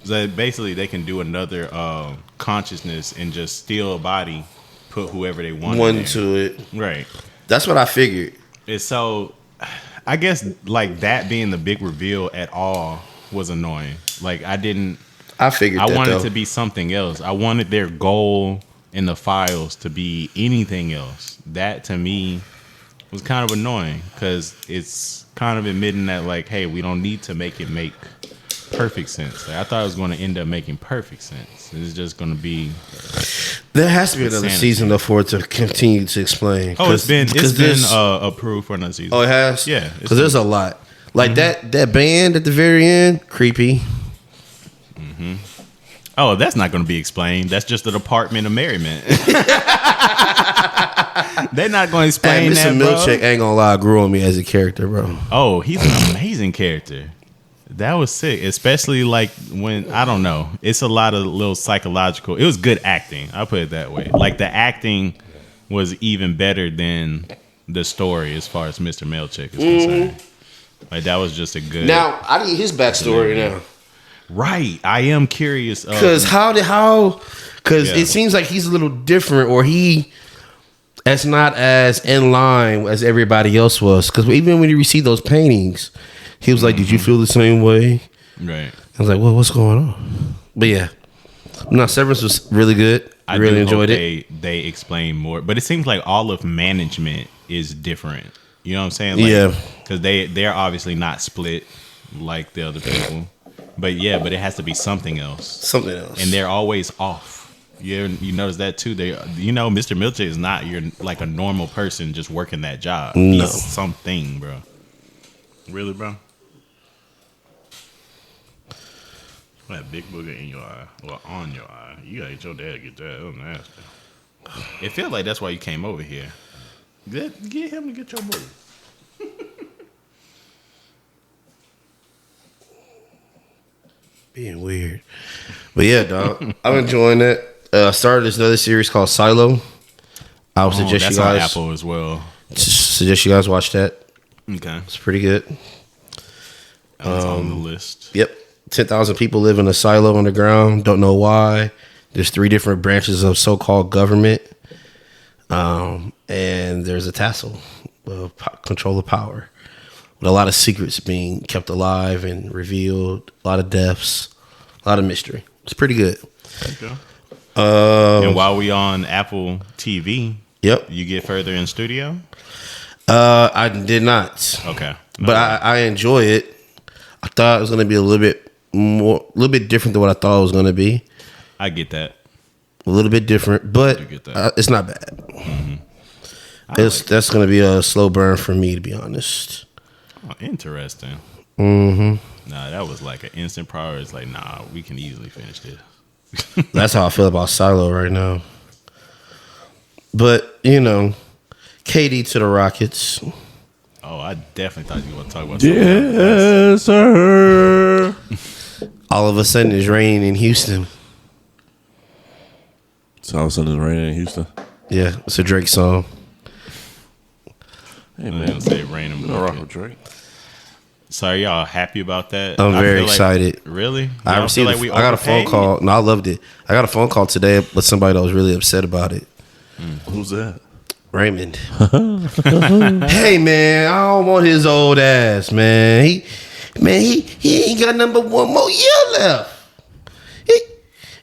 so basically they can do another consciousness and just steal a body, put whoever they want to it. Right. That's what I figured. And so I guess like that being the big reveal at all was annoying. Like I figured that, wanted though. it to be something else. I wanted their goal in the files to be anything else. That to me was kind of annoying because it's kind of admitting that like, hey, we don't need to make it make perfect sense. Like, I thought it was going to end up making perfect sense. It's just going to be. There has to be another season though for it to continue to explain. Oh, it's been approved for another season. Oh, it has. Yeah, because there's a lot. Like that band at the very end, creepy. Mm-hmm. Oh, that's not going to be explained. That's just the Department of Merriment. They're not going to explain that, bro. Mr. Milkshake ain't gonna lie, grew on me as a character, bro. Oh, he's an amazing character. That was sick, especially like when, I don't know, it's a lot of little psychological. It was good acting. I'll put it that way. Like the acting was even better than the story as far as Mr. Milkshake is concerned. Like that was just a good. Now I need his backstory now. Right, I am curious because it seems like he's a little different, or that's not as in line as everybody else was. Because even when you received those paintings, he was like, "Did you feel the same way?" Right. I was like, "Well, what's going on?" But yeah, no, Severance was really good. I really enjoyed it. They explain more, but it seems like all of management is different. You know what I'm saying? Like, yeah, because they're obviously not split like the other people. But yeah, but it has to be something else. Something else. And they're always off. You notice that too. Mr. Milkshake is not like a normal person just working that job. No. He's something, bro. Really, bro? That big booger in your eye, or on your eye. You gotta get your dad to get that. That was nasty. It feels like that's why you came over here. Get him to get your booger. Being weird. But yeah, dog. I'm enjoying it. I started this other series called Silo. I would suggest you guys. That's on Apple as well. Suggest you guys watch that. Okay. It's pretty good. That's on the list. Yep. 10,000 people live in a silo underground. Don't know why. There's 3 different branches of so-called government. And there's a tassel of control of power. with a lot of secrets being kept alive and revealed, a lot of deaths, a lot of mystery. It's pretty good. Okay. And while we on Apple TV, Yep. you get further in studio. I did not. Okay, But I enjoy it. I thought it was going to be a little bit different than what I thought it was going to be. I get that. A little bit different, but I get that. it's not bad. Mm-hmm. That's going to be a slow burn for me, to be honest. Oh, interesting. Mm-hmm. Nah, that was like an instant priority. It's like, nah, we can easily finish this. That's how I feel about Silo right now. But, KD to the Rockets. Oh, I definitely thought you were going to talk about Yes, sir. All of a sudden, it's raining in Houston. So all of a sudden it's raining in Houston. Yeah, it's a Drake song. Hey I'm man, going to say rain and no rock with Drake. So are y'all happy about that? I'm I very feel like- excited. Really? I Y'all received. feel like we I got a phone overpaid? call. No, I loved it. I got a phone call today with somebody that was really upset about it. Who's that? Raymond. Hey man, I don't want his old ass, man. He ain't got number one more year left.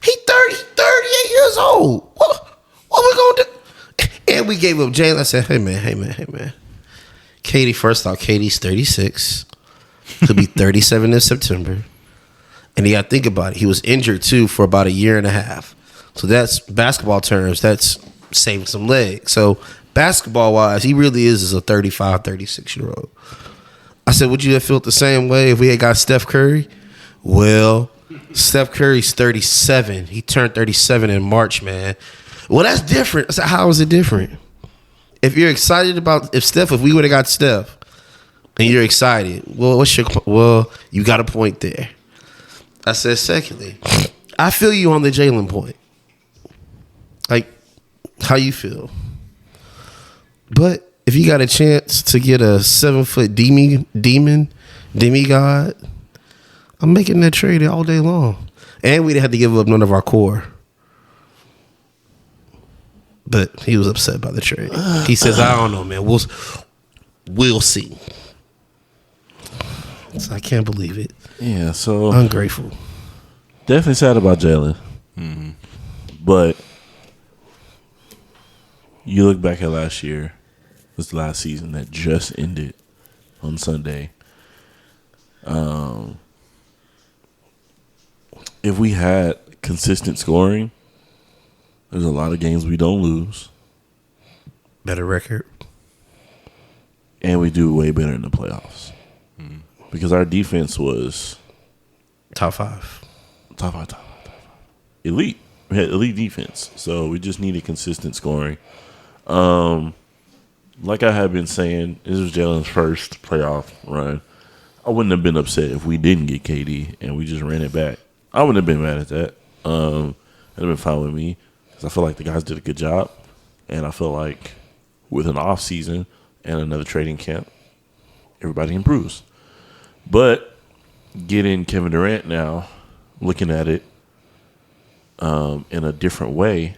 He 38 years old. What we gonna do? And we gave up Jalen. I said, hey man. Katie, first off, Katie's 36. He'll be 37 in September. And you gotta think about it. He was injured too for about a year and a half. So that's basketball terms, that's saving some legs. So basketball wise, he really is a 35, 36-year-old. I said, would you have felt the same way if we had got Steph Curry? Well, Steph Curry's 37. He turned 37 in March, man. Well, that's different. I said, how is it different? If you're excited about if we would have got Steph and you're excited, well, you got a point there. I said, secondly, I feel you on the Jalen point. Like, how you feel? But if you got a chance to get a 7-foot demigod, I'm making that trade all day long. And we didn't have to give up none of our core. But he was upset by the trade. He says, I don't know, man. We'll see. So I can't believe it. Yeah, so Ungrateful. definitely sad about Jalen. But you look back at last year, this last season that just ended on Sunday. If we had consistent scoring, there's a lot of games we don't lose, Better record. and we do way better in the playoffs because our defense was Top 5. top five, elite. We had elite defense, so we just needed consistent scoring. Like I have been saying, this was Jalen's first playoff run. I wouldn't have been upset if we didn't get KD and we just ran it back. I wouldn't have been mad at that. It'd have been fine with me because I feel like the guys did a good job, and I feel like with an off season and another trading camp, everybody improves. But getting Kevin Durant now, looking at it in a different way,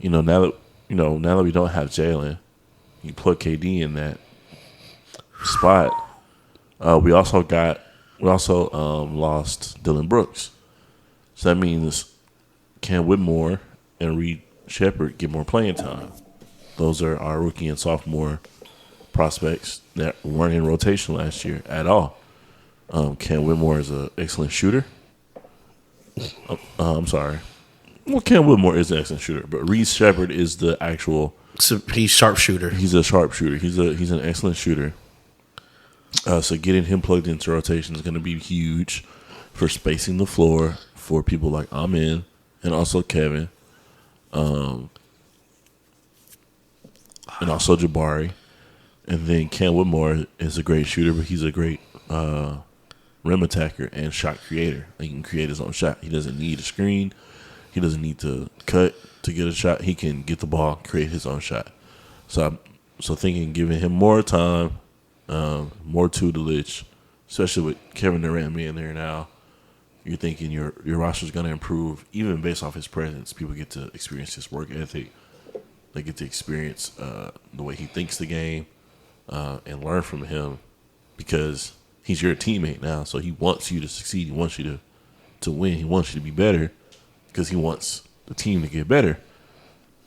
now that we don't have Jalen, you plug KD in that spot. We also lost Dylan Brooks, so that means Cam Whitmore and Reed Shepherd get more playing time. Those are our rookie and sophomore prospects that weren't in rotation last year at all. Cam Whitmore is an excellent shooter. I'm sorry. Well, Cam Whitmore is an excellent shooter, but Reed Shepherd is the actual. So he's sharpshooter. He's a sharpshooter. He's an excellent shooter. So getting him plugged into rotation is going to be huge for spacing the floor for people like Amin and also Kevin, and also Jabari. And then Cam Whitmore is a great shooter, but he's a great rim attacker and shot creator. He can create his own shot. He doesn't need a screen. He doesn't need to cut to get a shot. He can get the ball, create his own shot. So thinking giving him more time, more tutelage, especially with Kevin Durant being there now, you're thinking your roster is going to improve even based off his presence. People get to experience his work ethic. They get to experience the way he thinks the game and learn from him. because he's your teammate now. So he wants you to succeed. He wants you to win. He wants you to be better because he wants the team to get better.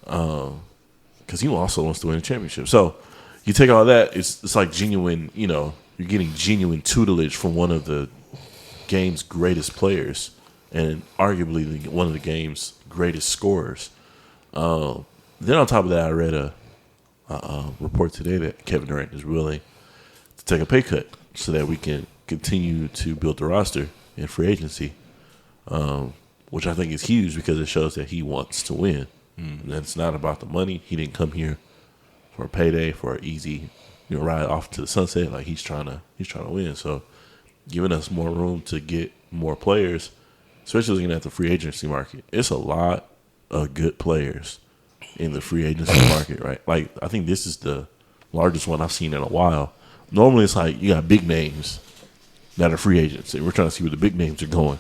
Because he also wants to win a championship. So you take all that, it's like genuine, you're getting genuine tutelage from one of the game's greatest players and arguably one of the game's greatest scorers. Then on top of that, I read a report today that Kevin Durant is willing to take a pay cut so that we can continue to build the roster in free agency, which I think is huge because it shows that he wants to win. And it's not about the money. He didn't come here for a payday, for an easy ride off to the sunset. Like he's trying to win. So giving us more room to get more players, especially looking at the free agency market. It's a lot of good players in the free agency market, right? Like I think this is the largest one I've seen in a while. Normally it's like you got big names that are free agents, and we're trying to see where the big names are going.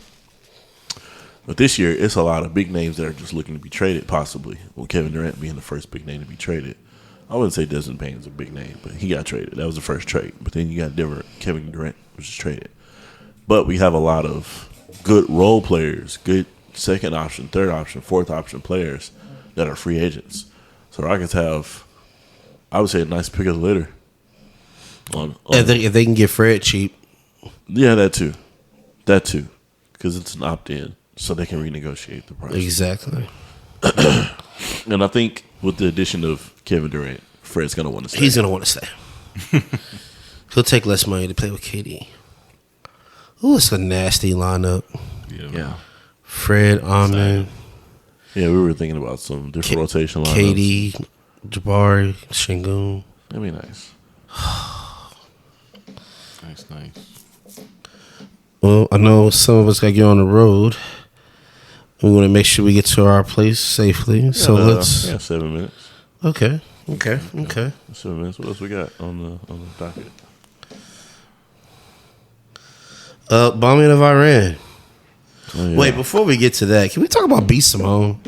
But this year, it's a lot of big names that are just looking to be traded, possibly. With Kevin Durant being the first big name to be traded. I wouldn't say Desmond Bane's a big name, but he got traded. That was the first trade. But then you got Kevin Durant, which is traded. But we have a lot of good role players, good second option, third option, fourth option players that are free agents. So Rockets have, I would say, a nice pick of the litter. If they can get Fred cheap. Yeah, that too. Because it's an opt-in. So they can renegotiate the price. Exactly. And I think with the addition of Kevin Durant, Fred's going to want to stay. He's going to want to stay. He'll take less money to play with KD. Ooh, it's a nasty lineup. Yeah. Fred, Ahmed. Yeah, we were thinking about some different rotation lineups. KD, Jabari, Şengün. That'd be nice. Nice. Well, I know some of us got to get on the road. We want to make sure we get to our place safely. So let's. 7 minutes. Okay. 7 minutes. What else we got on the docket? Bombing of Iran. Oh, yeah. Wait, before we get to that, can we talk about B. Simone?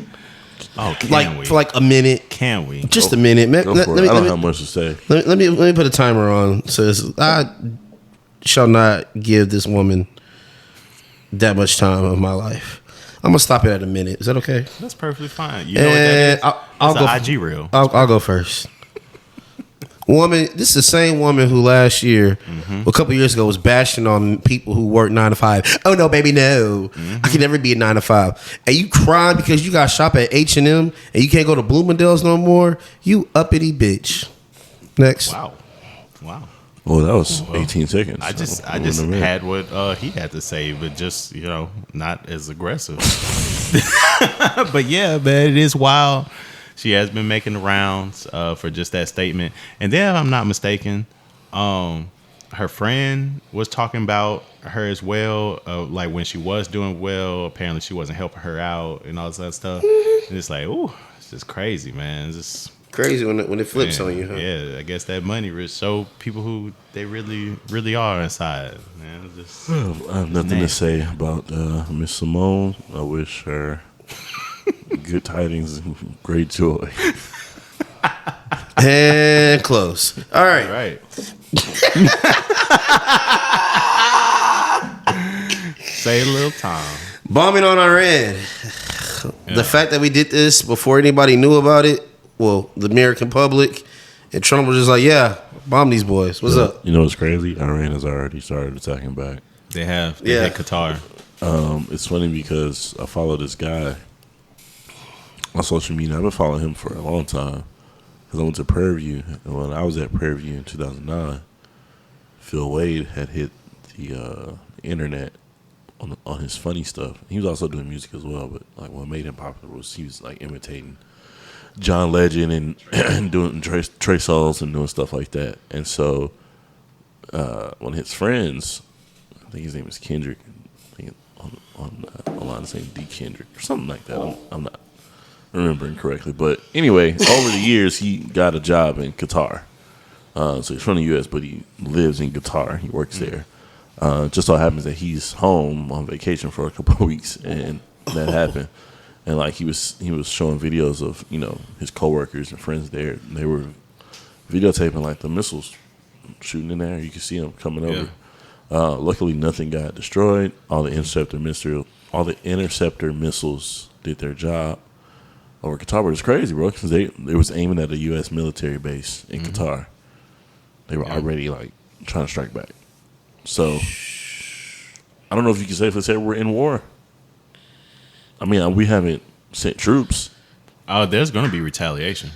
Oh, can we? For like a minute. Can we? Just a minute. Go for it. I don't have much to say. Let me put a timer on. It says I shall not give this woman that much time of my life. I'm gonna stop it at a minute. Is that okay? That's perfectly fine. You know what that is? I'll go. IG reel. I'll go first. Woman, this is the same woman who last year, a couple years ago, was bashing on people who work 9 to 5. Oh no, baby, no, I can never be a 9 to 5. And you crying because you got shop at H&M and you can't go to Bloomingdale's no more. You uppity bitch. Next. Wow. Oh, that was 18 seconds. I just had what he had to say, but just not as aggressive. But yeah, man, it is wild. She has been making the rounds for just that statement. And then, if I'm not mistaken, her friend was talking about her as well. Like when she was doing well, apparently she wasn't helping her out and all this other stuff. And it's like, ooh, it's just crazy, man. It's just crazy when it flips on you, huh? Yeah, I guess that money will show people who they really, really are inside, man. Just I have nothing to say about Miss Simone. I wish her good tidings and great joy. And close. All right. right. Say a little time. Bombing on Iran. The fact that we did this before anybody knew about it, well, the American public, and Trump was just like, yeah, bomb these boys. What's up? You know what's crazy? Iran has already started attacking back. They have. They hit Qatar. It's funny because I follow this guy on social media. I've been following him for a long time because I went to Prairie View. And when I was at Prairie View in 2009, Phil Wade had hit the internet on his funny stuff. He was also doing music as well, but like what made him popular was he was like imitating John Legend and doing Trey Songz and doing stuff like that. And so one of his friends, I think his name is Kendrick, I think online saying D Kendrick or something like that. I'm not remembering correctly, but anyway, over the years he got a job in Qatar. So he's from the U.S., but he lives in Qatar. He works there. Just so happens that he's home on vacation for a couple of weeks, and that happened. And like he was showing videos of his coworkers and friends there. And they were videotaping like the missiles shooting in there. You can see them coming Yeah. over. Luckily, nothing got destroyed. All the interceptor missiles did their job over Qatar. But it's crazy, bro, because they was aiming at a U.S. military base in Qatar. They were already like trying to strike back. So I don't know if you can safely say we're in war. I mean, we haven't sent troops. Oh, there's going to be retaliation.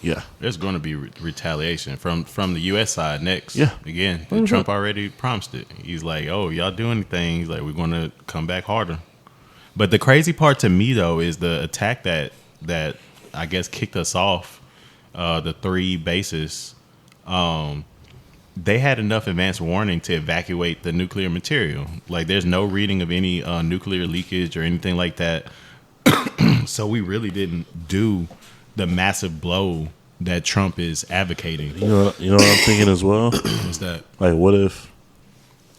Yeah. There's going to be retaliation from the U.S. side next. Yeah. Again, 100%. Trump already promised it. He's like, oh, y'all do anything. He's like, we're going to come back harder. But the crazy part to me, though, is the attack that I guess kicked us off, the 3 bases. They had enough advance warning to evacuate the nuclear material. Like, there's no reading of any nuclear leakage or anything like that. So we really didn't do the massive blow that Trump is advocating. You know what I'm thinking as well? What's that? Like, what if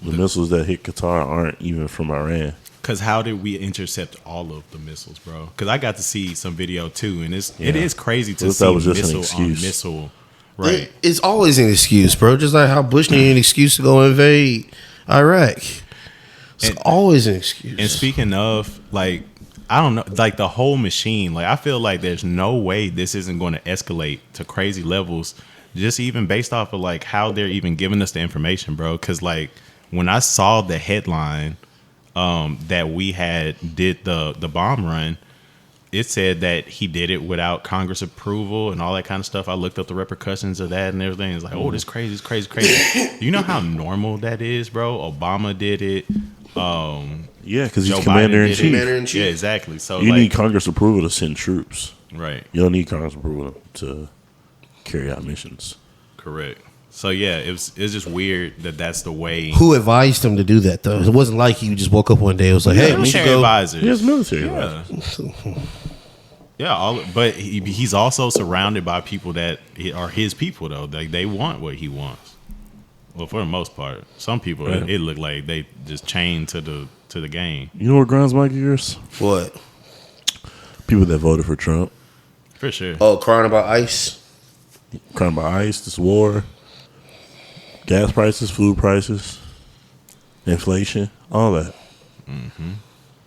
the missiles that hit Qatar aren't even from Iran? Because how did we intercept all of the missiles, bro? Because I got to see some video too, and it is crazy to see that was just an missile on excuse? missile. Right. It's always an excuse, bro. Just like how Bush needed an excuse to go invade Iraq. It's always an excuse. And speaking of, like, I don't know, like the whole machine, like I feel like there's no way this isn't going to escalate to crazy levels, just even based off of like how they're even giving us the information, bro. Because like when I saw the headline that we did the bomb run, it said that he did it without Congress approval and all that kind of stuff. I looked up the repercussions of that and everything. It's like, oh, this crazy, it's crazy, crazy. You know how normal that is, bro? Obama did it. Yeah, because he's Joe commander Biden in did it. chief. Commander-in-chief. Yeah, exactly. So You like, need Congress approval to send troops. right, You don't need Congress approval to carry out missions. correct. So yeah, it's just weird that that's the way. Who advised him to do that, though? It wasn't like he just woke up one day and was like, hey, we should Military go. advisors. He has military Yeah, advisors. yeah. But he's also surrounded by people that are his people, though. Like they want what he wants. Well, for the most part, some people Right. it looked like they just chained to the game. You know what grinds my gears? What? People that voted for Trump. For sure. Oh, crying about ICE? Crying about ICE, this war, gas prices, food prices, inflation, all that.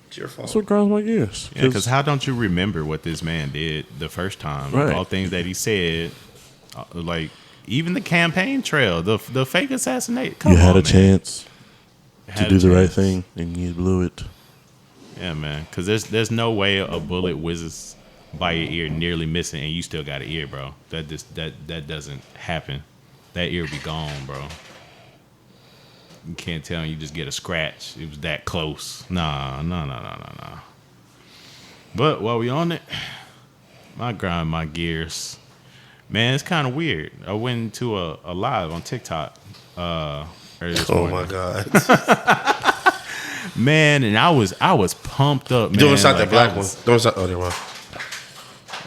It's your fault. That's what grinds my gears. Yeah, because how don't you remember what this man did the first time? Right. All things that he said, like even the campaign trail, the fake assassination. Come you had on, a man. chance to Had do a the right chance. thing and you blew it. Yeah, man. Because there's no way a bullet whizzes by your ear, nearly missing, and you still got an ear, bro. That doesn't happen. That ear be gone, bro. You can't tell me you just get a scratch. It was that close. Nah. But while we on it, my gears. Man, it's kind of weird. I went into a live on TikTok earlier this Oh, morning. my God. Man, and I was pumped up, man. Don't stop Like, that black I one. was- Don't stop. Oh, there one.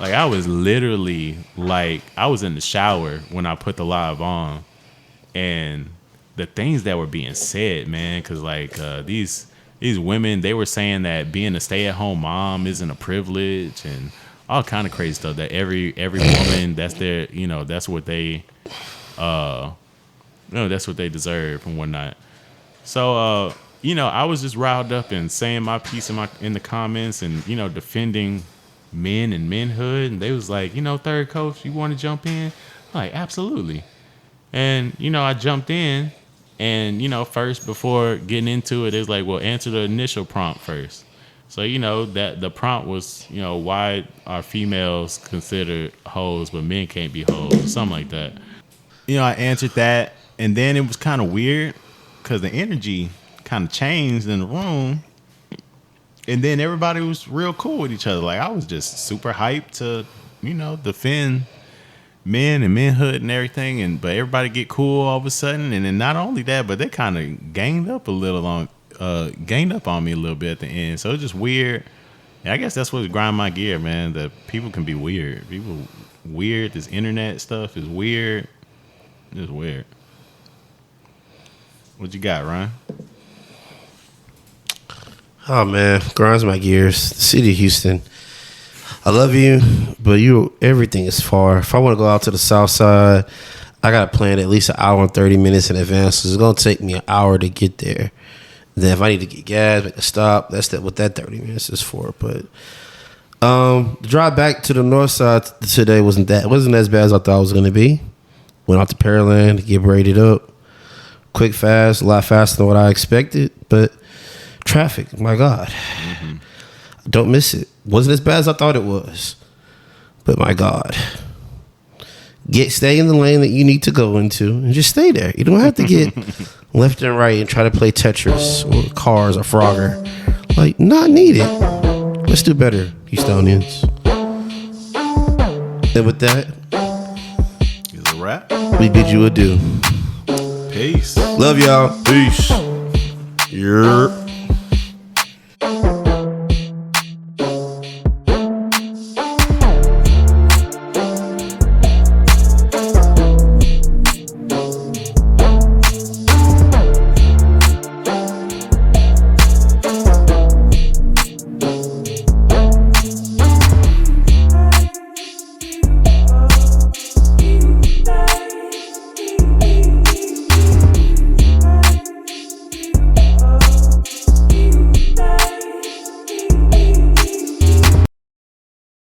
Like I was literally like I was in the shower when I put the live on, and the things that were being said, man, because like these women, they were saying that being a stay-at-home mom isn't a privilege and all kind of crazy stuff. That every woman, that's their, that's what they, that's what they deserve and whatnot. So I was just riled up and saying my piece in the comments and defending men and manhood, and they was like, third coach, you want to jump in? I'm like, absolutely. And I jumped in, and first, before getting into it, it's like, well, answer the initial prompt first. So that the prompt was, why are females considered hoes but men can't be hoes, or something like that. I answered that, and then it was kind of weird because the energy kind of changed in the room. And then everybody was real cool with each other. Like I was just super hyped to, defend men and manhood and everything. But everybody get cool all of a sudden. And then not only that, but they kind of gained up on me a little bit at the end. So it's just weird. And I guess that's what grind my gear, man. That people can be weird. People weird. This internet stuff is weird. It's weird. What you got, Ryan? Oh, man. Grinds my gears. The city of Houston. I love you, but everything is far. If I want to go out to the south side, I got to plan at least an hour and 30 minutes in advance. So it's going to take me an hour to get there. Then if I need to get gas, make a stop, that's what that 30 minutes is for. But the drive back to the north side today wasn't as bad as I thought it was going to be. Went out to Pearland to get braided up. Quick, fast, a lot faster than what I expected. But traffic, my God. Don't miss it. Wasn't as bad as I thought it was. But my God. Stay in the lane that you need to go into and just stay there. You don't have to get left and right and try to play Tetris or Cars or Frogger. Like, not needed. Let's do better, Houstonians. And with that, It's a wrap. we bid you adieu. Peace. Love y'all. Peace. Yeah.